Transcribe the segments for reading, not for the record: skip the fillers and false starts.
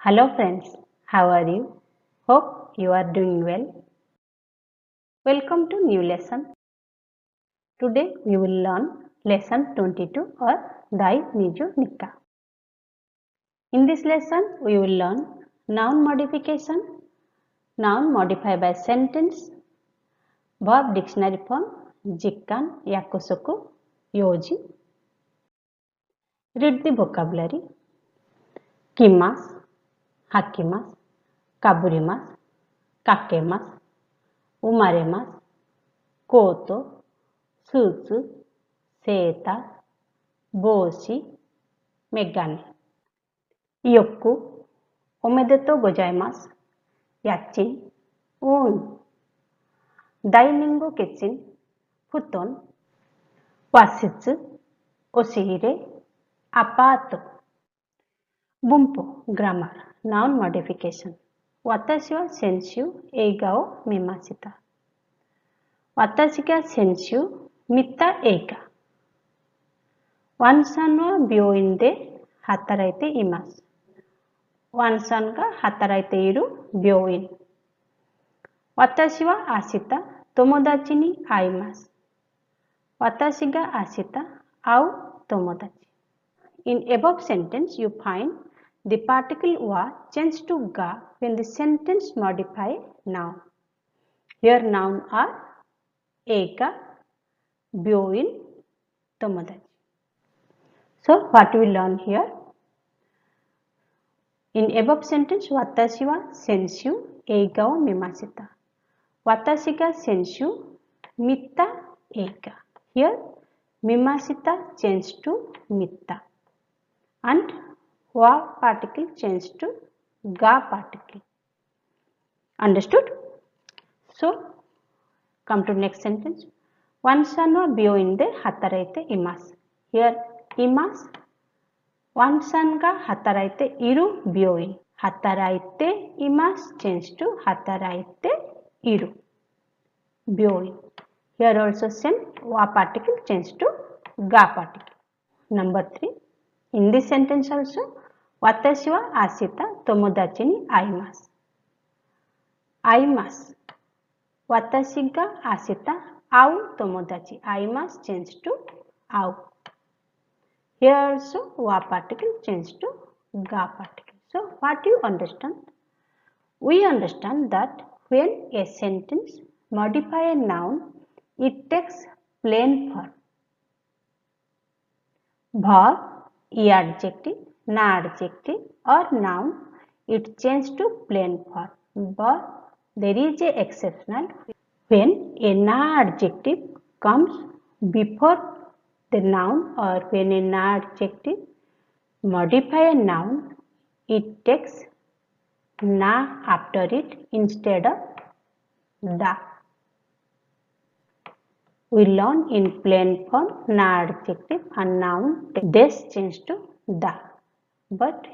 Hello friends, how are you? Hope you are doing well. Welcome to new lesson. Today we will learn lesson 22 or Dai Niju Nikka. In this lesson we will learn noun modification, noun modified by sentence, verb dictionary form, jikkan, yakusoku, yoji. Read the vocabulary. Kimasu, hakimasu, kaburimasu, kakemasu, umaremasu, koto, スーツ、セーター、帽子、メガネ。よく、おめでとうございます。家賃、ダイニングキッチン、布団、和室、押し入れ、アパート。文法、グラマー、ナウンモディフィケーション。私は先週映画を見ました。私が先週見た映画。ワンさんは病院で働いています。ワンさんが働いている病院。私は明日友達に会います。私が明日会う友達。In above sentence, you find the particle wa changed to ga when the sentence modify noun. Here noun are 映画、病院、友達。So, what we learn here? In above sentence, 私は先週映画を見ました。私が先週見た映画。Here, 見ました changed to 見た。And は particle changed to が particle. Understood? So, come to next sentence. ワンさんは病院で働いています。Here, います。ワンさんが働いている病院。働いています。change to 働いている病院。Here also same は particle change to が particle. Number 3. In this sentence also, 私は明日友達に会います。会います。私が明日会う友達。会います。change to 会う。Here also, wa particle changed to ga particle. So, what do you understand? We understand that when a sentence modify a noun, it takes plain form. Verb, adjective, na adjective or noun, it changes to plain form. But there is a exceptional when a na adjective comes before the noun or when a na adjective modify a noun, it takes na after it instead of da. We learn in plain form na adjective and noun this change to da. But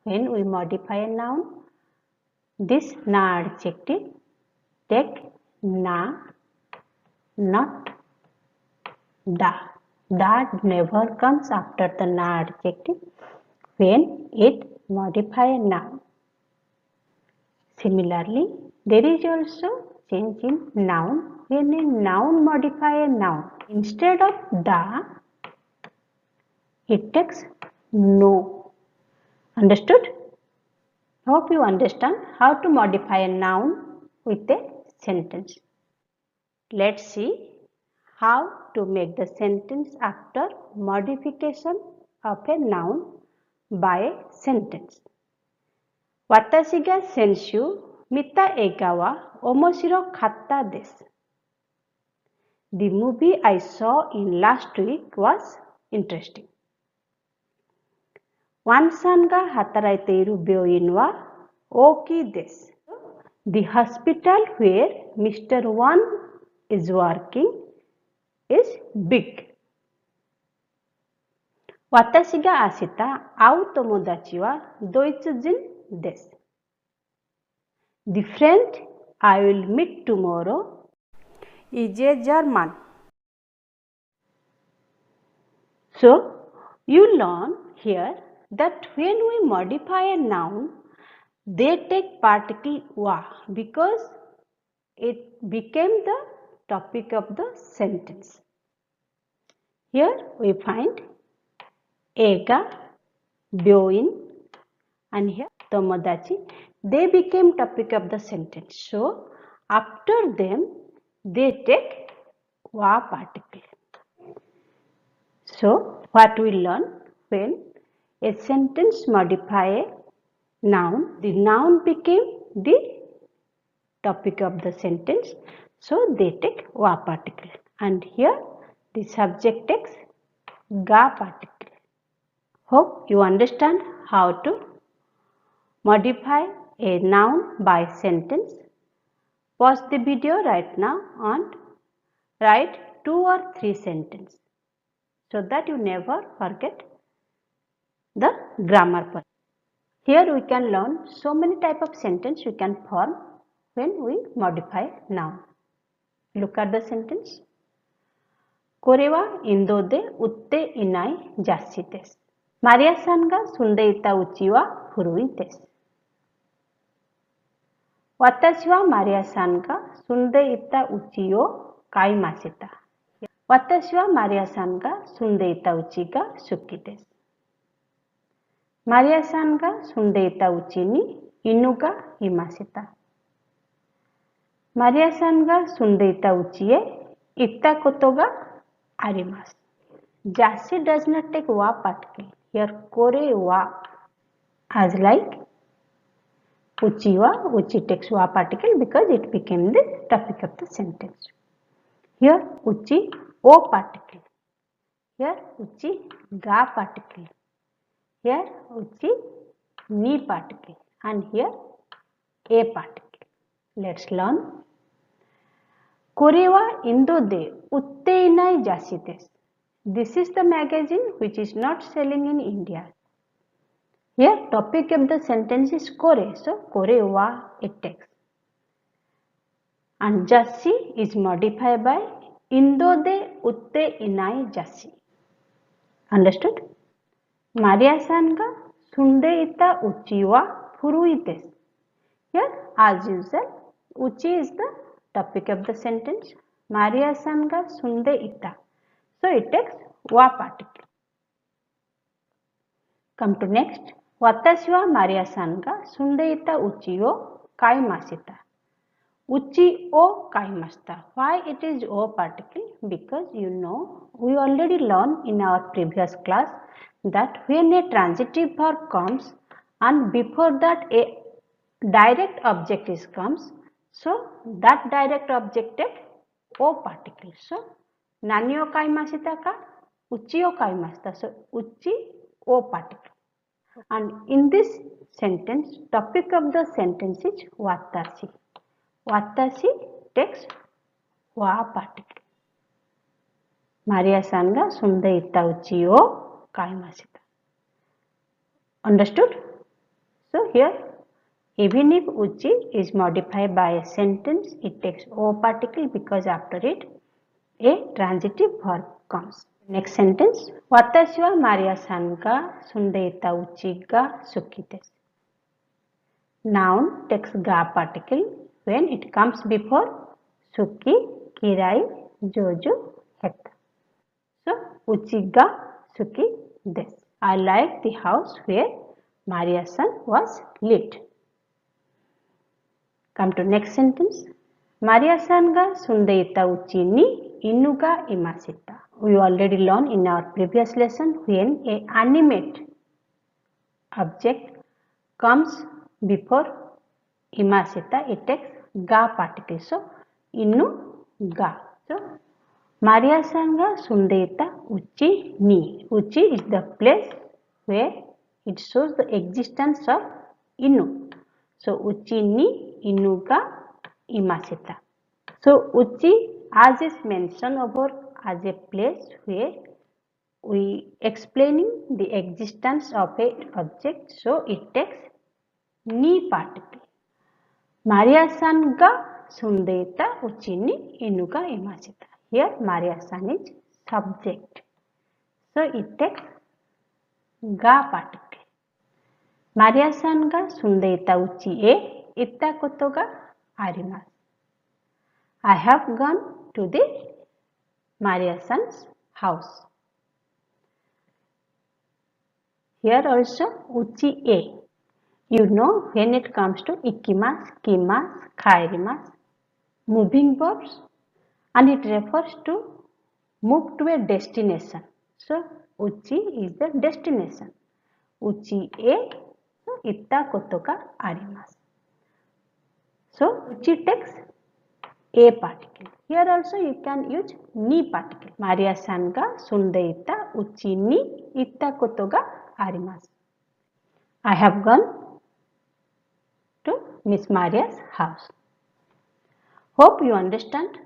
when we modify a noun, this na adjective take na, not da. That never comes after the na adjective when it modify a noun. Similarly, there is also change in noun when a noun modify a noun. Instead of da, it takes no. Understood? Hope you understand how to modify a noun with a sentence. Let's see how to make the sentence after modification of a noun by a sentence. 私が先週見た映画は面白かったです。The movie I saw in last week was interesting. ワンさんが働いている病院は大きいです。The hospital where Mr. Wan is working is big. 私が明日会う友達はドイツ人です。The friend I will meet tomorrow is a German. So, you learn here that when we modify a noun, They take particle wa because it became the topic of the sentence. Here we find ega, byoin, and here tomodachi. They became topic of the sentence. So after them they take wa particle. So what we learn, when a sentence modify a noun, the noun became the topic of the sentence, so they take wa particle, and here the subject takes ga particle. Hope you understand how to modify a noun by sentence. Pause the video right now and write 2 or 3 sentences so that you never forget the grammar part. Here we can learn so many type of sentence we can form when we modify noun. Look at the sentence. Korewa indode utte inai jassi desu. Maria-san ga sunde ita uchi wa furui desu. Watashi wa Maria-san ga sunde ita uchi o kaimashita. Watashi wa Maria-san ga sunde ita uchi ga suki desu. Maria-san ga sunde ita uchi ni inu ga imashita. Maria-san ga sunde ita uchi e itta koto ga arimasu. Jassi does not take wa particle. Here kore wa as like uchi wa, uchi takes wa particle because it became the topic of the sentence. Here uchi o particle. Here uchi ga particle. Here uchi ni particle, and here a particle. Let's learn. Kore wa indo de utte inai jassi desu. This is the magazine which is not selling in India. Here topic of the sentence is kore, so kore wa it takes. And jassi is modified by indo de utte inai jassi. Understood? Maria-san ga sunde ita uchi wa furui desu. Here as usual, uchi is the topic of the sentence. Maria-san ga sunde ita. So it takes wa particle. Come to next. Watashi wa Maria-san ga sunde ita uchi o kaimashita. Uchi o kaimashita. Why it is o particle? Because you know we already learned in our previous class that when a transitive verb comes and before that a direct object is comes, so that direct object take o particle. So nani o kaimashita ka? Uchi o kaimashita. So uchi o particle. And in this sentence, topic of the sentence is watashi. Watashi takes wa particle. Maria-san ga sunde ita uchi o kaimashita. Understood? So here, even if uchi is modified by a sentence, it takes o particle because after it a transitive verb comes. Next sentence. Watashi wa Maria-san ga sunde ita uchi ga suki desu. Noun takes ga particle when it comes before suki, kirai, joju, heta. So uchi ga suki desu. I like the house where Maria-san was lived. Come to next sentence. Maria-san ga sunde ita uchi ni inu ga imashita. We already learned in our previous lesson when a animate object comes before imashita, it takes ga particle. So inu ga. So Maria-san ga sunde ita uchi ni. Uchi is the place where it shows the existence of inu. So uchi ni inu ga imashita. So uchi as is mentioned over as a place where we explaining the existence of a object, so it takes ni particle. Maria-san ga sunde ita uchi ni inu ga imashita. Here Maria-san is subject, so it takes ga particle. Maria san ga sundeita uchi e itta koto ga arimasu. I have gone to the Maria san's house. Here also uchi e. You know when it comes to ikimasu, kimasu, kaerimasu, moving verbs, and it refers to move to a destination. So uchi is the destination. Uchi e itta koto ga arimasu. So uchi takes a particle. Here also you can use ni particle. Maria san ga sundeita uchi ni itta koto ga arimasu. I have gone to Miss Maria's house. Hope you understand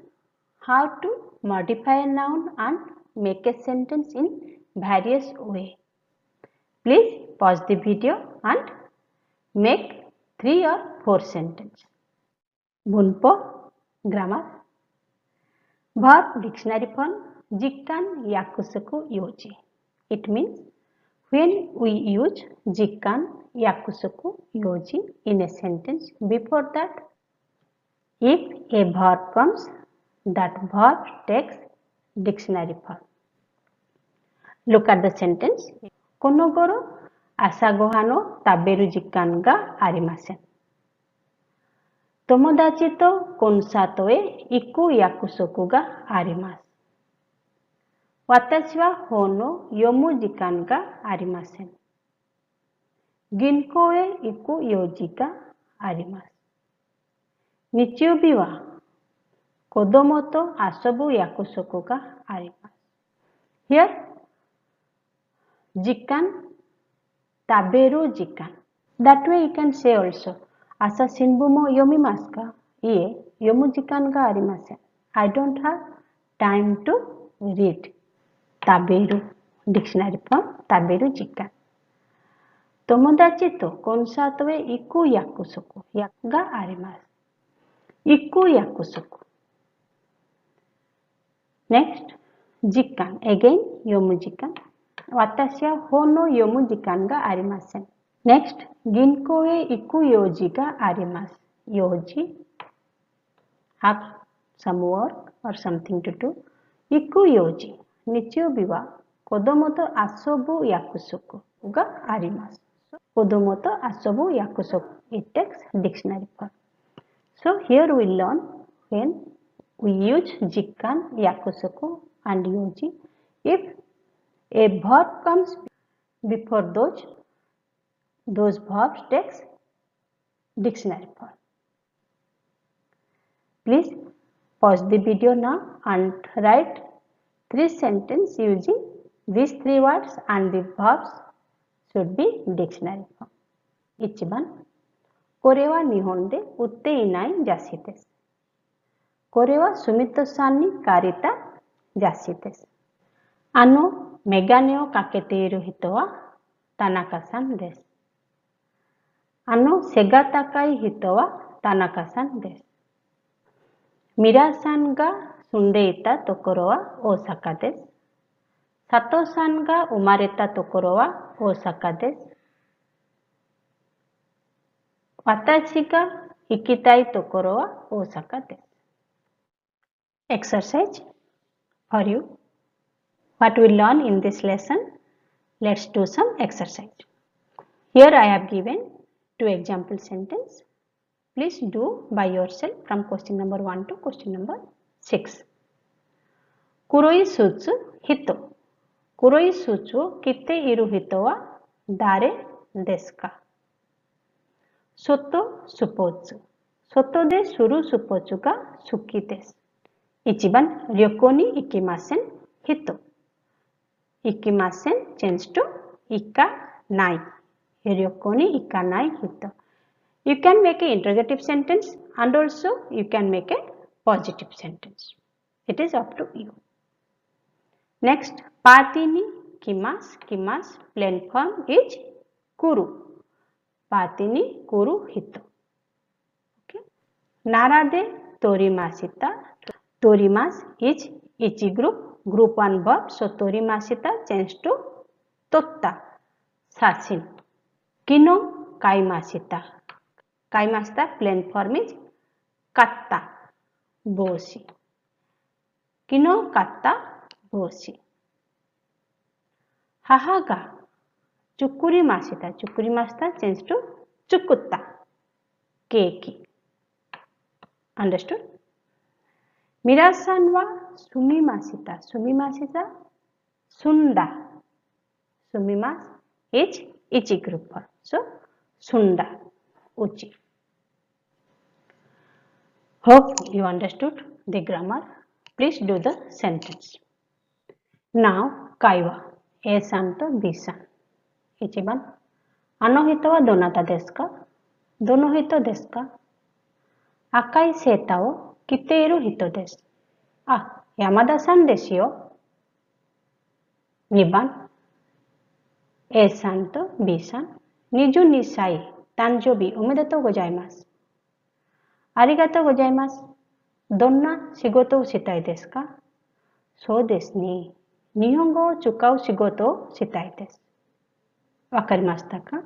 how to modify a noun and make a sentence in various ways. Please pause the video and make 3 or 4 sentences. Bunpo, grammar. Verb dictionary form, jikkan yakusoku yoji. It means when we use jikkan yakusoku yoji in a sentence, before that, if a verb comes, that verb takes dictionary form. Look at the sentence. Konogoro asagoha no taberu jikkan ga arimasen. Tomodachi to konsato e iku yakusoku ga arimasu. Watashi wa hon no yomu jikan ga arimasen. Ginko e iku yoji ga arimasu. Nichiyoubi wa kodomo to asobu yakusoku ga arimasu. Here, jikan, taberu jikan. That way you can say also, asa shinbu mo yomimasu ka? Ie, yomu jikan ga arimasen. I don't have time to read. Taberu, dictionary form, taberu jikan. Tomodachi to konsato e iku yakusoku ga arimasu. Iku yakusoku. Next, jikan. Again, yomu jikan. Watashi wa hon no yomu jikan ga arimasen. Next, ginko e iku yoji ga arimasu. Yoji, have some work or something to do. Iku yoji. Nichiyoubi wa kodomo to asobu yakusoku ga arimasu. Kodomo to asobu yakusoku. It takes dictionary form. So here we learn when we use jikkan, yakusoku and yoji. If a verb comes before those verbs takes dictionary form. Please pause the video now and write 3 sentences using these 3 words and the verbs should be dictionary form. 1. これは日本で売っていない雑誌です。これはスミットさんに借りた雑誌です。メガネをかけている人は田中さんです。背が高い人は田中さんです。皆さんが住んでいたところは大阪です。佐藤さんが生まれたところは大阪です。私が行きたいところは大阪です。Exercise for you. What we learn in this lesson? Let's do some exercise. Here I have given 2 example sentences. Please do by yourself from question number 1 to question number 6. 黒いスーツ人。黒いスーツを着ている人は誰ですか？外スポーツ。外でするスポーツが好きです。1番、旅行に行きません人。行きません change to 行かない。旅行に行かない人。You can make an interrogative sentence and also you can make a positive sentence. It is up to you. Next, パーティーに来ます。plain form is 来る。パーティーに来る人。Okay. 奈良で撮りました。撮ります is each group 1 verb. So 撮りました change to 撮った写真。昨日 kaimashita. Kaimashita plain form is katta boshi. Kino katta boshi. Haha ga chukurimashita. Chukurimashita changed to chukutta. Keiki. Understood? Mirasan wa sumimashita. Sumimashita sunda. Sumimasu is ichi group form. So sunda uchi. Hope you understood the grammar. Please do the sentence. Now kaiwa. A-san to B-san. Ichiban. Ano hito wa donata desu ka? Dono hito desu ka? Akai seta wo kiteiru hito desu. Ah, Yamada-san desu yo. 2番 A さんと B さん22歳誕生日おめでとうございます。ありがとうございます。どんな仕事をしたいですか？そうですね。日本語を使う仕事をしたいです。わかりましたか？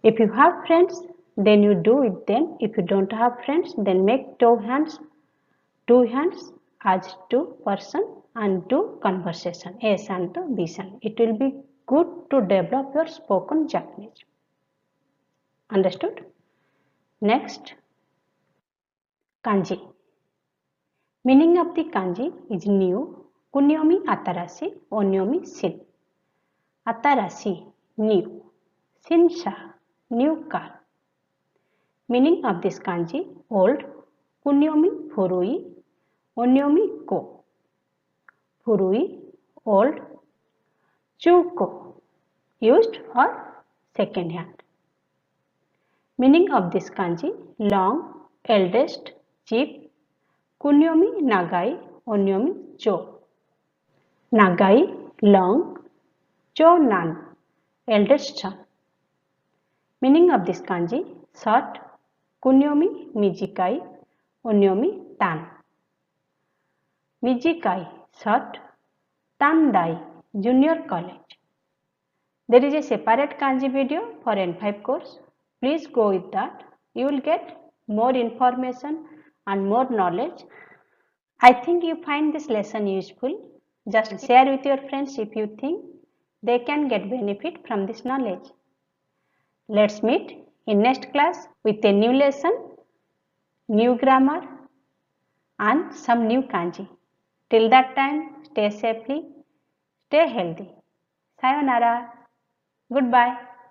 If you have friends, then you do it then. If you don't have friends, then make two hands as two person and do conversation. A さんと B さん。It will be good to develop your spoken Japanese. Understood? Next, kanji. Meaning of the kanji is new, kunyomi atarashi, onyomi shin. Atarashi, new. Shinsha, new car. Meaning of this kanji, old, kunyomi furui, onyomi ko. Furui, old. Chuko, used or second hand. Meaning of this kanji, long, eldest, cheap, kunyomi nagai, onyomi cho. Nagai, long, cho nan, eldest son. Meaning of this kanji, short, kunyomi mijikai, onyomi tan. Mijikai, short, tandai, junior college. There is a separate kanji video for N5 course. Please go with that. You will get more information and more knowledge. I think you find this lesson useful. Just share with your friends if you think they can get benefit from this knowledge. Let's meet in next class with a new lesson, new grammar and some new kanji. Till that time, stay safely, stay healthy. Sayonara. Goodbye.